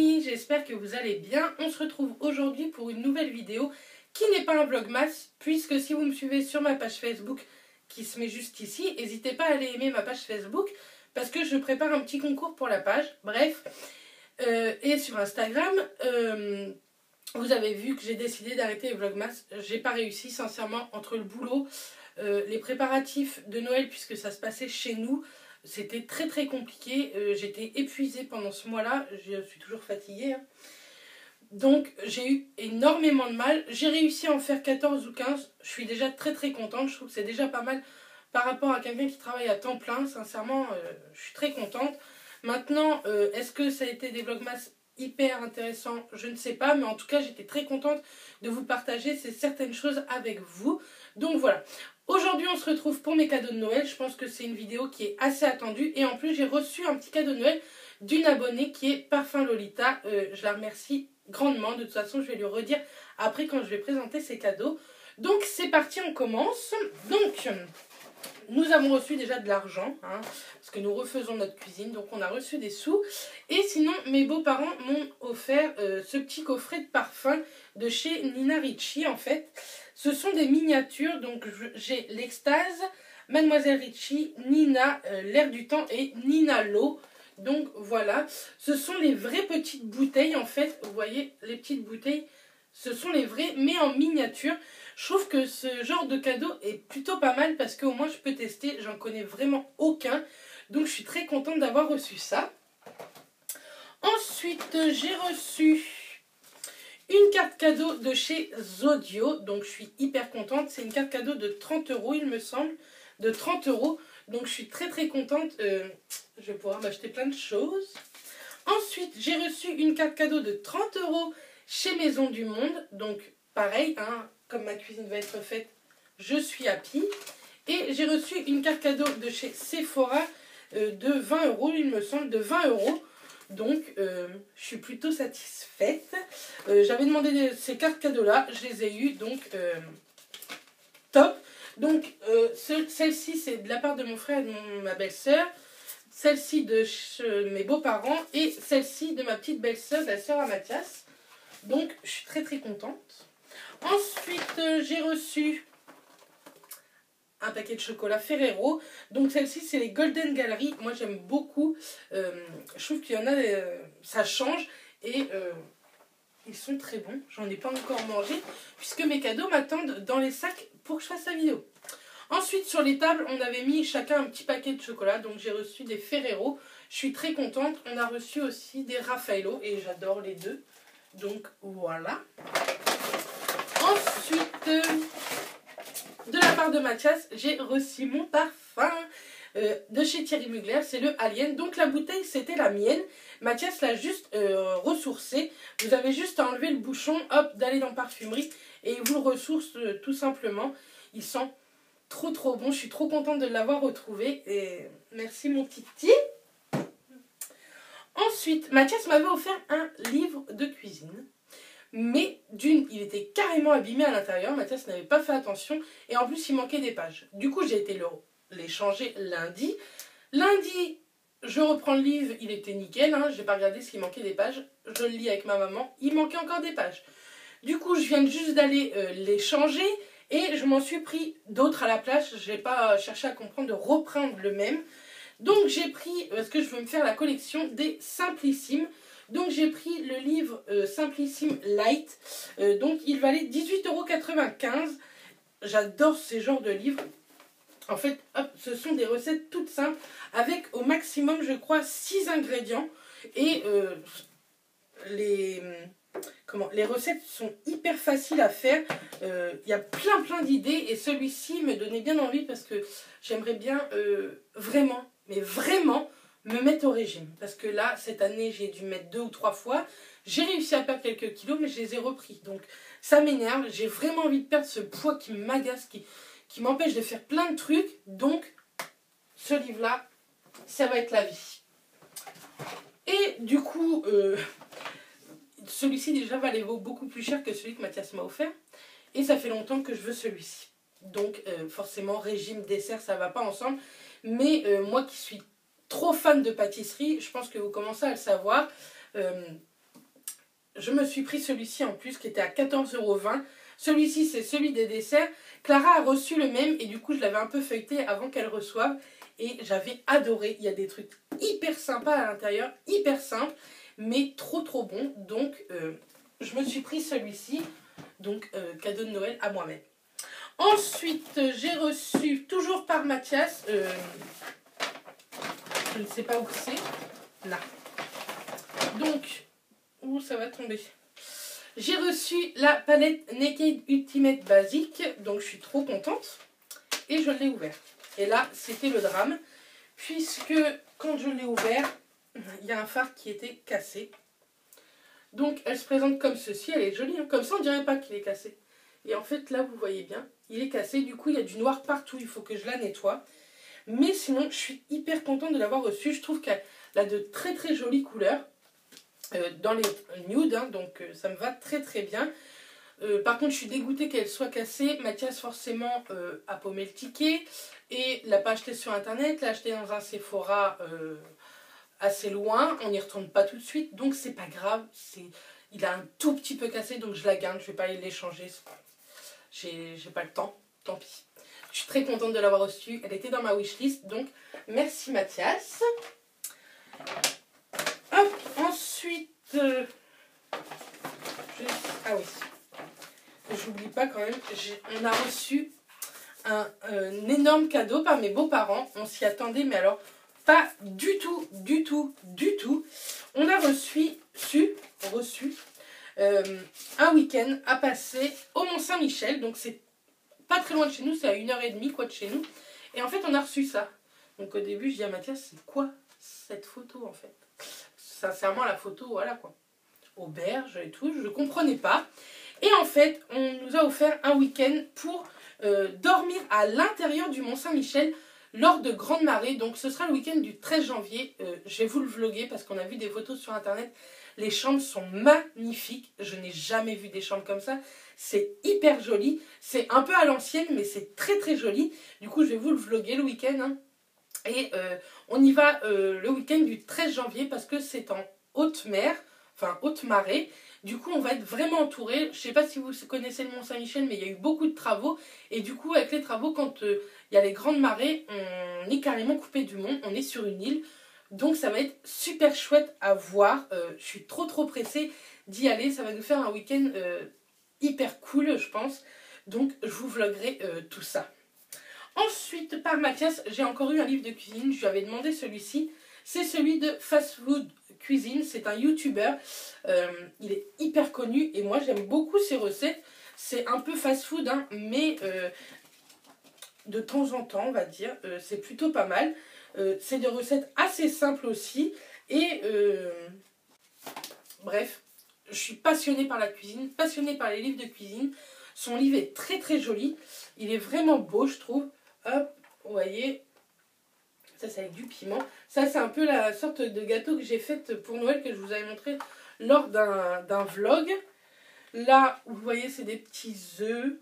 amis, j'espère que vous allez bien. On se retrouve aujourd'hui pour une nouvelle vidéo qui n'est pas un vlogmas, puisque si vous me suivez sur ma page Facebook qui se met juste ici, n'hésitez pas à aller aimer ma page Facebook parce que je prépare un petit concours pour la page. Bref, et sur Instagram, vous avez vu que j'ai décidé d'arrêter les vlogmas. J'ai pas réussi sincèrement entre le boulot, les préparatifs de Noël puisque ça se passait chez nous. C'était très très compliqué, j'étais épuisée pendant ce mois-là, je suis toujours fatiguée. Hein. Donc j'ai eu énormément de mal, j'ai réussi à en faire 14 ou 15, je suis déjà très très contente, je trouve que c'est déjà pas mal par rapport à quelqu'un qui travaille à temps plein, sincèrement je suis très contente. Maintenant, est-ce que ça a été des vlogmas hyper intéressants? Je ne sais pas, mais en tout cas j'étais très contente de vous partager certaines choses avec vous. Donc voilà. Aujourd'hui, on se retrouve pour mes cadeaux de Noël. Je pense que c'est une vidéo qui est assez attendue. Et en plus, j'ai reçu un petit cadeau de Noël d'une abonnée qui est Parfum Lolita. Je la remercie grandement. De toute façon, je vais lui redire après quand je vais présenter ses cadeaux. Donc, c'est parti, on commence. Donc, nous avons reçu déjà de l'argent, hein, parce que nous refaisons notre cuisine. Donc, on a reçu des sous. Et sinon, mes beaux-parents m'ont offert ce petit coffret de parfum de chez Nina Ricci, en fait. Ce sont des miniatures, donc j'ai l'Extase, Mademoiselle Ricci, Nina, L'air du temps et Nina l'eau. Donc voilà, ce sont les vraies petites bouteilles en fait, vous voyez les petites bouteilles, ce sont les vraies mais en miniature. Je trouve que ce genre de cadeau est plutôt pas mal parce qu'au moins je peux tester, j'en connais vraiment aucun. Donc je suis très contente d'avoir reçu ça. Ensuite j'ai reçu une carte cadeau de chez Zodio, donc je suis hyper contente. C'est une carte cadeau de 30 €, il me semble, de 30 €. Donc je suis très très contente. Je vais pouvoir m'acheter plein de choses. Ensuite, j'ai reçu une carte cadeau de 30 € chez Maison du Monde. Donc pareil, hein, comme ma cuisine va être faite, je suis happy. Et j'ai reçu une carte cadeau de chez Sephora de 20 €, il me semble, de 20 €. Donc, je suis plutôt satisfaite. J'avais demandé ces cartes cadeaux-là, je les ai eues, donc top. Donc, celle-ci, c'est de la part de mon frère et de ma belle-sœur. Celle-ci de mes beaux-parents. Et celle-ci de ma petite belle-sœur, la sœur à Mathias. Donc, je suis très très contente. Ensuite, j'ai reçu un paquet de chocolat Ferrero. Donc celle-ci c'est les Golden Gallery. Moi j'aime beaucoup. Je trouve qu'il y en a, ça change. Et ils sont très bons. J'en ai pas encore mangé. Puisque mes cadeaux m'attendent dans les sacs pour que je fasse la vidéo. Ensuite sur les tables on avait mis chacun un petit paquet de chocolat. Donc j'ai reçu des Ferrero. Je suis très contente. On a reçu aussi des Raffaello. Et j'adore les deux. Donc voilà. Ensuite... de la part de Mathias, j'ai reçu mon parfum de chez Thierry Mugler, c'est le Alien. Donc la bouteille, c'était la mienne. Mathias l'a juste ressourcé. Vous avez juste à enlever le bouchon, hop, d'aller dans parfumerie et il vous le ressource tout simplement. Il sent trop trop bon. Je suis trop contente de l'avoir retrouvé. Et merci mon titi. Ensuite, Mathias m'avait offert un livre de cuisine. Mais d'une, il était carrément abîmé à l'intérieur. Mathias n'avait pas fait attention. Et en plus, il manquait des pages. Du coup, j'ai été les changer lundi. Lundi, je reprends le livre. Il était nickel. Hein, je n'ai pas regardé s'il manquait des pages. Je le lis avec ma maman. Il manquait encore des pages. Du coup, je viens juste d'aller les changer. Et je m'en suis pris d'autres à la place. Je n'ai pas cherché à comprendre de reprendre le même. Donc, j'ai pris, parce que je veux me faire la collection des Simplissimes. Donc j'ai pris le livre Simplissime Light, donc il valait 18,95 €. J'adore ces genres de livres. En fait, hop, ce sont des recettes toutes simples, avec au maximum, je crois, 6 ingrédients. Et les recettes sont hyper faciles à faire. Il y a plein d'idées et celui-ci me donnait bien envie parce que j'aimerais bien vraiment, mais vraiment, me mettre au régime. Parce que là, cette année, j'ai dû mettre 2 ou 3 fois. J'ai réussi à perdre quelques kilos, mais je les ai repris. Donc, ça m'énerve. J'ai vraiment envie de perdre ce poids qui m'agace, qui m'empêche de faire plein de trucs. Donc, ce livre-là, ça va être la vie. Et du coup, celui-ci déjà valait beaucoup plus cher que celui que Mathias m'a offert. Et ça fait longtemps que je veux celui-ci. Donc, forcément, régime, dessert, ça ne va pas ensemble. Mais moi qui suis trop fan de pâtisserie, je pense que vous commencez à le savoir. je me suis pris celui-ci en plus qui était à 14,20 €. Celui-ci, c'est celui des desserts. Clara a reçu le même et du coup, je l'avais un peu feuilleté avant qu'elle reçoive. Et j'avais adoré. Il y a des trucs hyper sympas à l'intérieur, hyper simples, mais trop trop bons. Donc, je me suis pris celui-ci. Donc, cadeau de Noël à moi-même. Ensuite, j'ai reçu, toujours par Mathias, je ne sais pas où c'est, là. Donc, où ça va tomber? J'ai reçu la palette Naked Ultimate Basic, donc je suis trop contente. Et je l'ai ouvert. Et là, c'était le drame, puisque quand je l'ai ouvert, il y a un phare qui était cassé. Donc, elle se présente comme ceci, elle est jolie, hein. Comme ça, on dirait pas qu'il est cassé. Et en fait, là, vous voyez bien, il est cassé. Du coup, il y a du noir partout, il faut que je la nettoie. Mais sinon, je suis hyper contente de l'avoir reçue. Je trouve qu'elle a de très très jolies couleurs. Dans les nudes, hein, donc ça me va très très bien. Par contre, je suis dégoûtée qu'elle soit cassée. Mathias, forcément, a paumé le ticket et l'a pas acheté sur internet, l'a acheté dans un Sephora assez loin. On n'y retourne pas tout de suite, donc c'est pas grave. Il a un tout petit peu cassé, donc je la garde. Je vais pas aller l'échanger. J'ai pas le temps, tant pis. Je suis très contente de l'avoir reçue. Elle était dans ma wishlist, donc merci Mathias. Hop, ensuite, ah oui, j'oublie pas quand même, on a reçu un énorme cadeau par mes beaux-parents. On s'y attendait, mais alors pas du tout, du tout, du tout. On a reçu un week-end à passer au Mont-Saint-Michel. Donc c'est pas très loin de chez nous, c'est à 1h30 quoi de chez nous. Et en fait, on a reçu ça. Donc au début, je dis à Mathias, c'est quoi cette photo en fait? Sincèrement, la photo, voilà quoi. Auberge et tout, je ne comprenais pas. Et en fait, on nous a offert un week-end pour dormir à l'intérieur du Mont-Saint-Michel lors de grandes marées. Donc ce sera le week-end du 13 janvier. Je vais vous le vlogger parce qu'on a vu des photos sur internet. Les chambres sont magnifiques. Je n'ai jamais vu des chambres comme ça. C'est hyper joli. C'est un peu à l'ancienne, mais c'est très très joli. Du coup, je vais vous le vlogger le week-end. Hein. Et on y va le week-end du 13 janvier parce que c'est en haute mer, enfin haute marée. Du coup, on va être vraiment entouré. Je ne sais pas si vous connaissez le Mont-Saint-Michel, mais il y a eu beaucoup de travaux. Et du coup, avec les travaux, quand il y a les grandes marées, on est carrément coupé du monde. On est sur une île. Donc, ça va être super chouette à voir. Je suis trop pressée d'y aller. Ça va nous faire un week-end hyper cool, je pense. Donc, je vous vloggerai tout ça. Ensuite, par Mathias, j'ai encore eu un livre de cuisine. Je lui avais demandé celui-ci. C'est celui de Fast Food Cuisine. C'est un YouTuber. Il est hyper connu et moi, j'aime beaucoup ses recettes. C'est un peu fast-food, hein, mais de temps en temps, on va dire. C'est plutôt pas mal. C'est des recettes assez simples aussi. Et bref, je suis passionnée par la cuisine, passionnée par les livres de cuisine. Son livre est très très joli. Il est vraiment beau, je trouve. Hop, vous voyez, ça c'est avec du piment. Ça c'est un peu la sorte de gâteau que j'ai fait pour Noël que je vous avais montré lors d'un vlog. Là, vous voyez, c'est des petits œufs.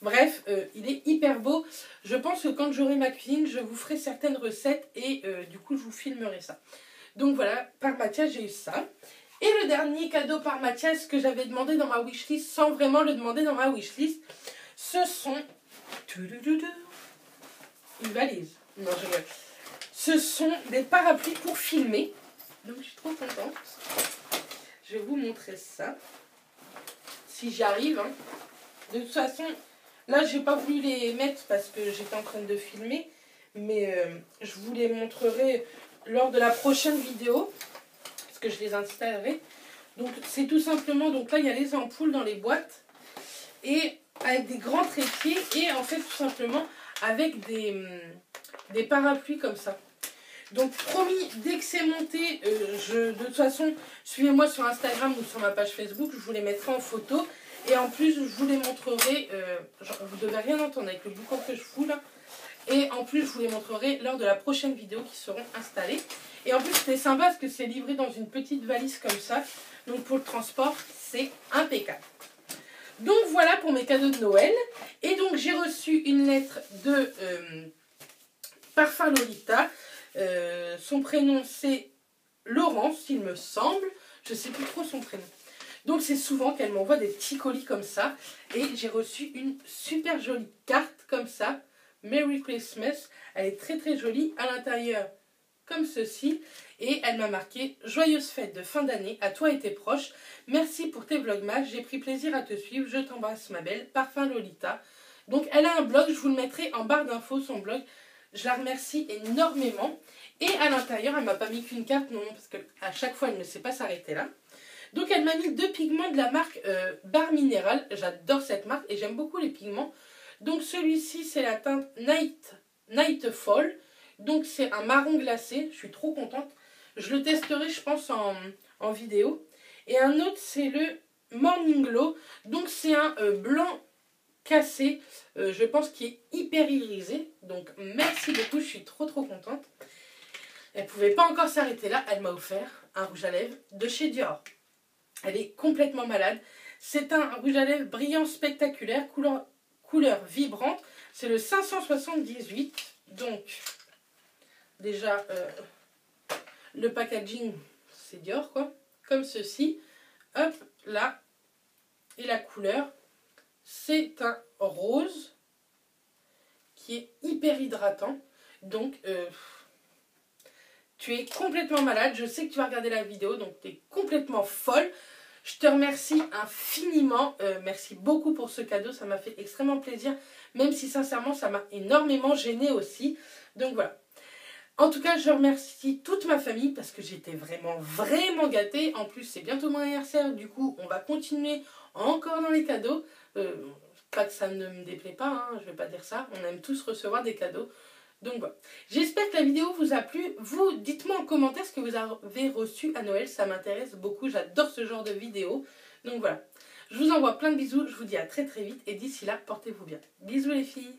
Bref, il est hyper beau. Je pense que quand j'aurai ma cuisine, je vous ferai certaines recettes et du coup je vous filmerai ça. Donc voilà, par Mathias, j'ai eu ça. Et le dernier cadeau par Mathias que j'avais demandé dans ma wishlist, sans vraiment le demander dans ma wishlist, ce sont... Une valise. Non, je rigole. Ce sont des parapluies pour filmer. Donc, je suis trop contente. Je vais vous montrer ça. Si j'y arrive. Hein. De toute façon, là, j'ai pas voulu les mettre parce que j'étais en train de filmer. Mais je vous les montrerai lors de la prochaine vidéo. Parce que je les installerai. Donc, c'est tout simplement... Donc là, il y a les ampoules dans les boîtes. Et avec des grands trépieds. Et en fait, tout simplement... avec des parapluies comme ça. Donc promis, dès que c'est monté, de toute façon, suivez-moi sur Instagram ou sur ma page Facebook, je vous les mettrai en photo. Et en plus, je vous les montrerai, vous devez rien entendre avec le boucan que je fous là. Et en plus, je vous les montrerai lors de la prochaine vidéo qui seront installées. Et en plus, c'est sympa parce que c'est livré dans une petite valise comme ça. Donc pour le transport, c'est impeccable. Donc voilà pour mes cadeaux de Noël. Et donc j'ai reçu une lettre de Parfum Lolita. Son prénom c'est Laurence, il me semble. Je sais plus trop son prénom. Donc c'est souvent qu'elle m'envoie des petits colis comme ça. Et j'ai reçu une super jolie carte comme ça. Merry Christmas. Elle est très très jolie. À l'intérieur, comme ceci. Et elle m'a marqué « Joyeuses fêtes de fin d'année à toi et tes proches. Merci pour tes vlogmas. J'ai pris plaisir à te suivre. Je t'embrasse ma belle. Parfum Lolita ». Donc elle a un blog. Je vous le mettrai en barre d'infos, son blog. Je la remercie énormément. Et à l'intérieur, elle ne m'a pas mis qu'une carte, non, parce qu'à chaque fois, elle ne sait pas s'arrêter là. Donc elle m'a mis 2 pigments de la marque Barre Minéral. J'adore cette marque et j'aime beaucoup les pigments. Donc celui-ci, c'est la teinte Nightfall. Donc c'est un marron glacé. Je suis trop contente. Je le testerai, je pense, en vidéo. Et un autre, c'est le Morning Glow. Donc c'est un blanc cassé. Je pense qu'il est hyper irisé. Donc merci beaucoup, je suis trop contente. Elle ne pouvait pas encore s'arrêter là. Elle m'a offert un rouge à lèvres de chez Dior. Elle est complètement malade. C'est un rouge à lèvres brillant spectaculaire, couleur vibrante. C'est le 578. Donc, déjà, le packaging, c'est Dior, quoi. Comme ceci. Hop, là. Et la couleur, c'est un rose qui est hyper hydratant. Donc, tu es complètement malade. Je sais que tu vas regarder la vidéo, donc tu es complètement folle. Je te remercie infiniment. Merci beaucoup pour ce cadeau. Ça m'a fait extrêmement plaisir. Même si sincèrement, ça m'a énormément gênée aussi. Donc voilà. En tout cas, je remercie toute ma famille parce que j'étais vraiment gâtée. En plus, c'est bientôt mon anniversaire. Du coup, on va continuer encore dans les cadeaux. Pas que ça ne me déplaît pas, hein, je ne vais pas dire ça. On aime tous recevoir des cadeaux. Donc voilà. J'espère que la vidéo vous a plu. Vous, dites-moi en commentaire ce que vous avez reçu à Noël. Ça m'intéresse beaucoup. J'adore ce genre de vidéo. Donc voilà. Je vous envoie plein de bisous. Je vous dis à très vite. Et d'ici là, portez-vous bien. Bisous les filles.